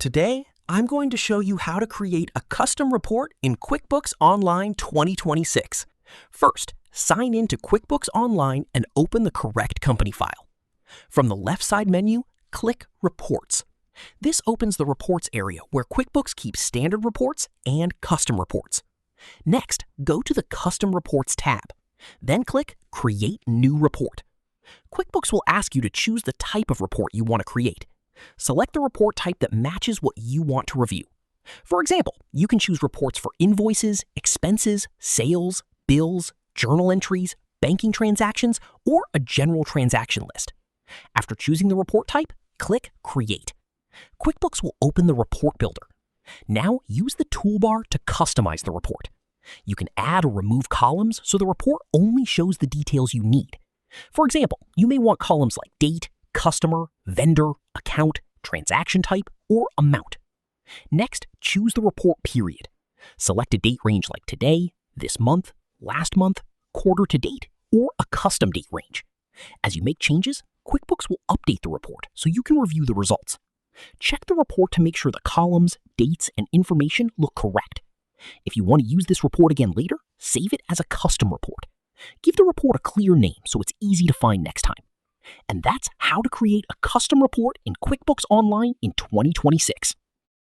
Today, I'm going to show you how to create a custom report in QuickBooks Online 2026. First, sign in to QuickBooks Online and open the correct company file. From the left side menu, click Reports. This opens the Reports area where QuickBooks keeps standard reports and custom reports. Next, go to the Custom Reports tab. Then click Create New Report. QuickBooks will ask you to choose the type of report you want to create. Select the report type that matches what you want to review. For example, you can choose reports for invoices, expenses, sales, bills, journal entries, banking transactions, or a general transaction list. After choosing the report type, click Create. QuickBooks will open the Report Builder. Now use the toolbar to customize the report. You can add or remove columns so the report only shows the details you need. For example, you may want columns like date, customer, vendor, account, transaction type, or amount. Next, choose the report period. Select a date range like today, this month, last month, quarter to date, or a custom date range. As you make changes, QuickBooks will update the report so you can review the results. Check the report to make sure the columns, dates, and information look correct. If you want to use this report again later, save it as a custom report. Give the report a clear name so it's easy to find next time. And that's how to create a custom report in QuickBooks Online in 2026.